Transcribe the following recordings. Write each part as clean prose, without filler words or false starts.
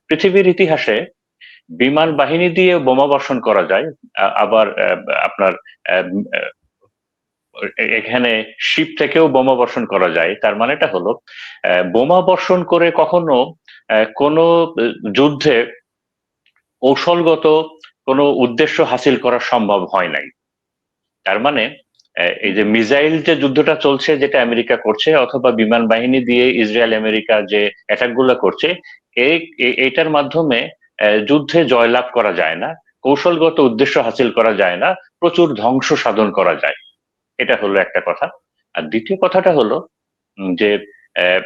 পৃথিবীর ইতিহাসে বিমান বাহিনী দিয়ে বোমা বর্ষণ করা যায়, আবার আপনার আহ, এখানে শিপ থেকেও বোমা বর্ষণ করা যায়। তার মানেটা হলো বোমা বর্ষণ করে কখনো কোনো যুদ্ধে কৌশলগত কোনো উদ্দেশ্য হাসিল করা সম্ভব হয় নাই। তার মানে এই যে মিসাইল যে যুদ্ধটা চলছে, যেটা আমেরিকা করছে, অথবা বিমান বাহিনী দিয়ে ইসরায়েল আমেরিকা যে অ্যাটাক গুলো করছে, এইটার মাধ্যমে যুদ্ধে জয়লাভ করা যায় না, কৌশলগত উদ্দেশ্য হাসিল করা যায় না, প্রচুর ধ্বংস সাধন করা যায়। এটা হলো একটা কথা। আর দ্বিতীয় কথাটা হলো যে আহ,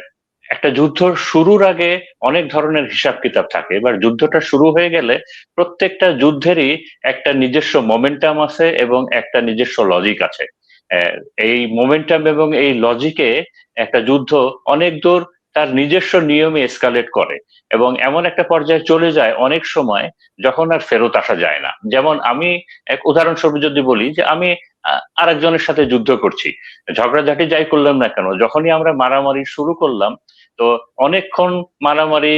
একটা যুদ্ধ শুরুর আগে অনেক ধরনের হিসাব কিতাব থাকে। এবার যুদ্ধটা শুরু হয়ে গেলে প্রত্যেকটা যুদ্ধেরই একটা নিজস্ব মোমেন্টাম আছে এবং একটা নিজস্ব লজিক আছে। আহ, এই মোমেন্টাম এবং এই লজিকে একটা যুদ্ধ অনেক দূর তার নিজস্ব নিয়মে এসকালেট করে এবং এমন একটা পর্যায়ে চলে যায় অনেক সময় যখন আর ফেরত আসা যায় না। যেমন আমি এক উদাহরণস্বরূপ যদি বলি, যে আমি আরেকজনের সাথে যুদ্ধ করছি, ঝগড়াঝাটি যাই করলাম না কেন, যখনই আমরা মারামারি শুরু করলাম, তো অনেকক্ষণ মারামারি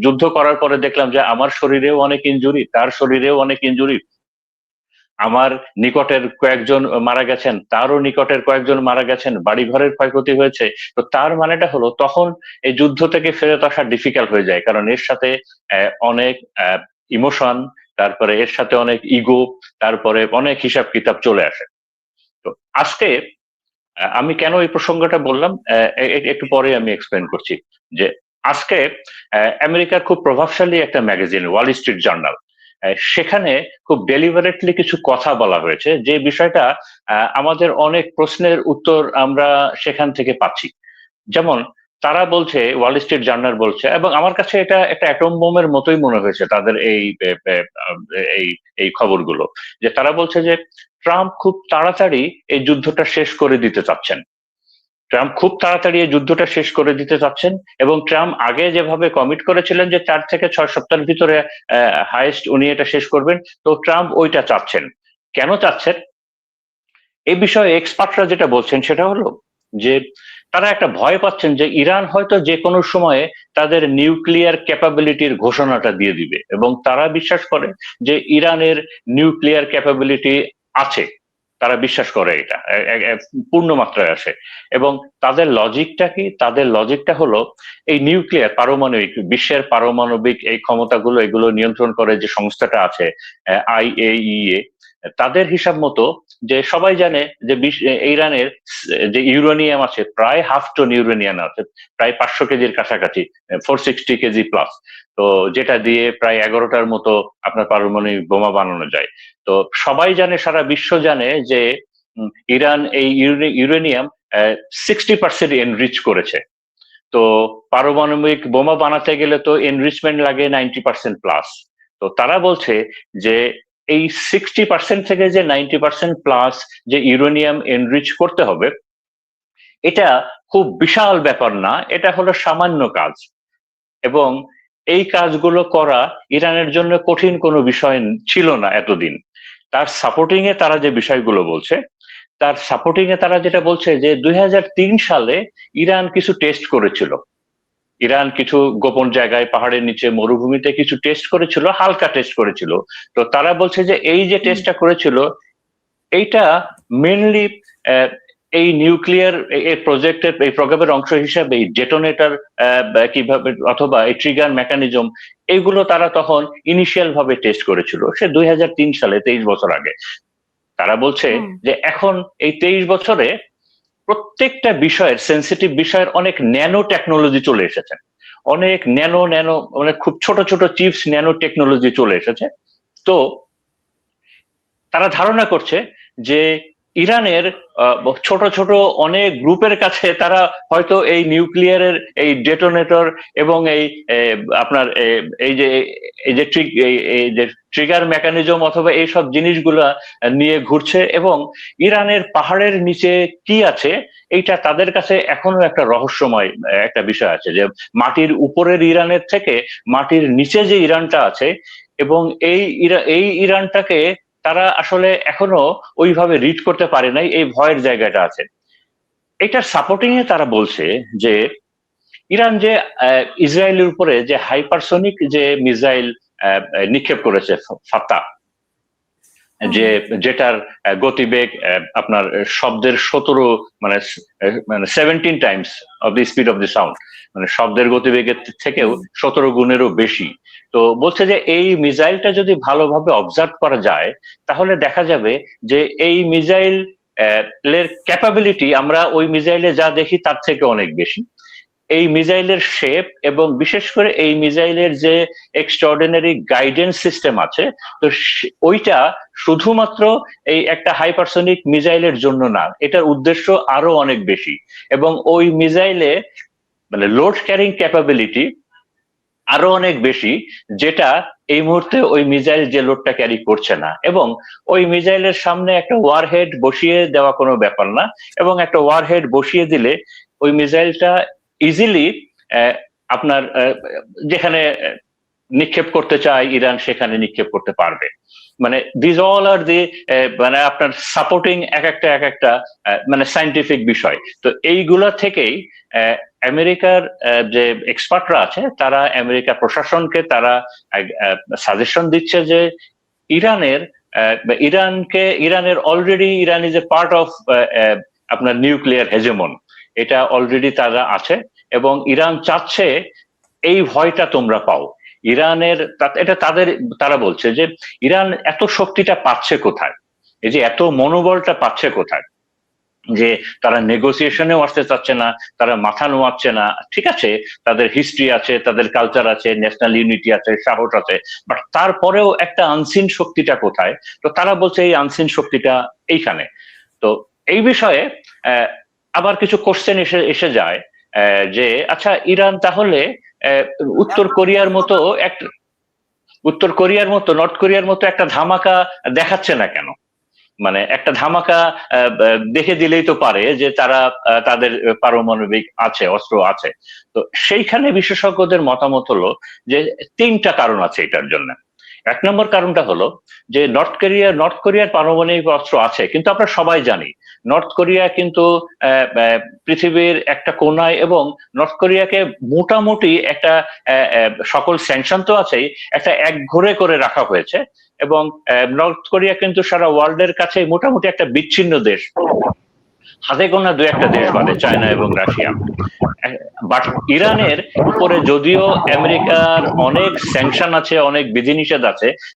যুদ্ধ করার পরে দেখলাম যে আমার শরীরেও অনেক ইনজুরি, তার শরীরেও অনেক ইনজুরি, আমার নিকটের কয়েকজন মারা গেছেন, তারও নিকটের কয়েকজন মারা গেছেন, বাড়ি ঘরের ক্ষয়ক্ষতি হয়েছে। তো তার মানেটা হলো তখন এই যুদ্ধ থেকে ফেরত আসা ডিফিকাল্ট হয়ে যায়, কারণ এর সাথে অনেক ইমোশন, তারপরে এর সাথে অনেক ইগো, তারপরে অনেক হিসাব কিতাব চলে আসে। তো আজকে আমি কেন এই প্রসঙ্গটা বললাম একটু পরে আমি এক্সপ্লেন করছি। যে আজকে আমেরিকার খুব প্রভাবশালী একটা ম্যাগাজিন ওয়াল স্ট্রিট জার্নাল, সেখানে খুব ডেলিভারেটলি কিছু কথা বলা হয়েছে, যে বিষয়টা আমাদের অনেক প্রশ্নের উত্তর আমরা সেখান থেকে পাচ্ছি। যেমন তারা বলছে, ওয়াল স্ট্রিট জার্নাল বলছে, এবং আমার কাছে এটা একটা অ্যাটম বোমের মতোই মনে হয়েছে তাদের এই এই খবরগুলো, যে তারা বলছে যে ট্রাম্প খুব তাড়াতাড়ি এই যুদ্ধটা শেষ করে দিতে চাচ্ছেন। ট্রাম্প খুব তাড়াতাড়ি এই যুদ্ধটা শেষ করে দিতে চাচ্ছেন, এবং ট্রাম্প আগে যেভাবে কমিট করেছিলেন যে 4 থেকে 6 সপ্তাহের ভিতরে হাইয়েস্ট উনি এটা শেষ করবেন, তো ট্রাম্প ওইটা চাচ্ছেন। কেন চাচ্ছেন এই বিষয়ে এক্সপার্টরা যেটা বলছেন সেটা হলো যে তারা একটা ভয় পাচ্ছেন যে ইরান হয়তো যে কোনো সময়ে তাদের নিউক্লিয়ার ক্যাপাবিলিটির ঘোষণাটা দিয়ে দিবে, এবং তারা বিশ্বাস করে যে ইরানের নিউক্লিয়ার ক্যাপাবিলিটি আছে। তারা বিশ্বাস করে এটা পূর্ণ মাত্রায় আসে। এবং তাদের লজিকটা কি? তাদের লজিকটা হলো এই নিউক্লিয়ার পারমাণবিক, বিশ্বের পারমাণবিক এই ক্ষমতাগুলো এগুলো নিয়ন্ত্রণ করে যে সংস্থাটা আছে IAEA, তাদের হিসাব মতো, যে সবাই জানে যে ইরানের যে ইউরেনিয়াম আছে, প্রায় 1/2 টন ইউরেনিয়াম আছে, প্রায় 500 কেজির কাছাকাছি, 460 কেজি প্লাস। তো যেটা দিয়ে প্রায় 11টার মতো আপনার পারমাণবিক বোমা বানানো যায়। তো সবাই জানে, সারা বিশ্ব জানে যে ইরান এই ইউরেনিয়াম 60% এনরিচ করেছে। তো পারমাণবিক বোমা বানাতে গেলে তো এনরিচমেন্ট লাগে 90% প্লাস। তো তারা বলছে যে এই 60% থেকে যে 90% প্লাস যে ইউরেনিয়াম এনরিচ করতে হবে, এটা খুব বিশাল ব্যাপার না, এটা হলো সামান্য কাজ। এবং এই কাজগুলো করা ইরানের জন্য কঠিন কোনো বিষয় ছিল না এতদিন। তার সাপোর্টিং এ তারা যে বিষয়গুলো বলছে, তার সাপোর্টিং এ তারা যেটা বলছে যে 2003 সালে ইরান কিছু টেস্ট করেছিল। ইরান কিছু গোপন জায়গায়, পাহাড়ের নিচে, মরুভূমিতে কিছু টেস্ট করেছিল, হালকা টেস্ট করেছিল। তো তারা বলছে যে এই যে টেস্টটা করেছিল, এইটা মেনলি এই নিউক্লিয়ার এই প্রজেক্টের, এই প্রোগ্রামের অংশ হিসাবে এই ডেটোনেটর কিভাবে, অথবা এই ট্রিগার মেকানিজম, এইগুলো তারা তখন ইনিশিয়াল ভাবে টেস্ট করেছিল, সে 2003 সালে, 23 বছর আগে। তারা বলছে যে এখন এই 23 বছরে প্রত্যেকটা বিষয়ের, সেন্সিটিভ বিষয়ের অনেক ন্যানো টেকনোলজি চলে এসেছে, অনেক ন্যানো ন্যানো, মানে খুব ছোট ছোট চিপস, ন্যানো টেকনোলজি চলে এসেছে। তো তারা ধারণা করছে যে ইরানের ছোট ছোট অনেক গ্রুপের কাছে তারা হয়তো এই নিউক্লিয়ারের এই ডেটোনেটর এবং এই আপনার এই যে ট্রিগার মেকানিজম অথবা এইসব জিনিসগুলা নিয়ে ঘুরছে, এবং ইরানের পাহাড়ের নিচে কি আছে এইটা তাদের কাছে এখনো একটা রহস্যময় একটা বিষয় আছে, যে মাটির উপরের ইরানের থেকে মাটির নিচে যে ইরানটা আছে, এবং এই ইরানটাকে তারা আসলে এখনো ওইভাবে রিড করতে পারে নাই, এই ভয়ের জায়গাটা আছে। এটার সাপোর্টিং এ তারা বলছে যে ইরান যে ইসরায়েলের উপরে যে হাইপারসোনিক যে মিসাইল নিক্ষেপ করেছে ফাত্তাহ, যে যেটার গতিবেগ আপনার শব্দের 17 মানে 17 Times of the speed of the sound, মানে শব্দের গতিবেগের থেকেও 17 গুণেরও বেশি। তো বলছে যে এই মিসাইলটা যদি ভালোভাবে অবজার্ভ করা যায় তাহলে দেখা যাবে যে এই মিসাইল এর ক্যাপাবিলিটি আমরা ওই মিসাইলে যা দেখি তার থেকে অনেক বেশি। এই মিসাইলের শেপ এবং বিশেষ করে এই মিসাইলের যে এক্সট্রাঅর্ডিনারি গাইডেন্স সিস্টেম আছে, তো ওইটা শুধুমাত্র এই একটা হাইপারসোনিক মিসাইলের জন্য না, এটার উদ্দেশ্য আরো অনেক বেশি। এবং ওই মিসাইলে মানে লোড ক্যারিং ক্যাপাবিলিটি আরো অনেক বেশি, যেটা এই মুহূর্তে ওই মিসাইল যে লোডটা ক্যারি করছে না। এবং ওই মিসাইলের সামনে একটা ওয়ারহেড বসিয়ে দেওয়া কোনো ব্যাপার না, এবং একটা ওয়ারহেড বসিয়ে দিলে ওই মিসাইলটা ইজিলি আপনার যেখানে নিক্ষেপ করতে চায় ইরান সেখানে নিক্ষেপ করতে পারবে। মানে দিস অল আর দি মানে আপনার সাপোর্টিং এক একটা মানে সায়েন্টিফিক বিষয়। তো এইগুলা থেকেই আমেরিকার যে এক্সপার্টরা আছে তারা আমেরিকা প্রশাসনকে তারা সাজেশন দিচ্ছে যে ইরানের already Iran is a part of আপনার নিউক্লিয়ার হেজেমন, এটা অলরেডি তারা আছে এবং ইরান চাচ্ছে এই ভয়টা তোমরা পাও। ইরানের এটা তারা বলছে যে ইরান এত শক্তিটা পাচ্ছে কোথায়, এই যে এত মনোবলটা পাচ্ছে কোথায়, যে তারা নেগোসিয়েশনেও আসতে চাচ্ছে না, তারা মাথা নোয়াচ্ছে না। ঠিক আছে, তাদের হিস্ট্রি আছে, তাদের কালচার আছে, ন্যাশনাল ইউনিটি আছে, সাহস আছে, বাট তারপরেও একটা আনসিন শক্তিটা কোথায়? তো তারা বলছে এই আনসিন শক্তিটা এইখানে। তো এই বিষয়ে আবার কিছু কোশ্চেন এসে যায় যে আচ্ছা ইরান তাহলে উত্তর কোরিয়ার মতো নর্থ কোরিয়ার মতো একটা ধামাকা দেখাচ্ছে না কেন? মানে একটা ধামাকা দেখে দিলেই তো পারে যে তারা তাদের পারমাণবিক আছে, অস্ত্র আছে। তো সেইখানে বিশেষজ্ঞদের মতামত হলো যে 3টা কারণ আছে এটার জন্য। 1 নম্বর কারণটা হলো যে নর্থ কোরিয়ার পারমাণবিক অস্ত্র আছে, কিন্তু আমরা সবাই জানি নর্থ কোরিয়া কিন্তু পৃথিবীর একটা কোনায়, এবং নর্থ কোরিয়াকে মোটামুটি একটা সকল স্যাংশন তো আছেই, একটা একঘরে করে রাখা হয়েছে। এবং নর্থ কোরিয়া কিন্তু সারা ওয়ার্ল্ডের কাছে মোটামুটি একটা বিচ্ছিন্ন দেশ, হাতে গোনা 2-1টা দেশ বাদে, চায়না এবং রাশিয়া। বাট ইরানের উপরে যদিও আমেরিকার অনেক স্যাংশন আছে, অনেক বিধিনিষেধ আছে,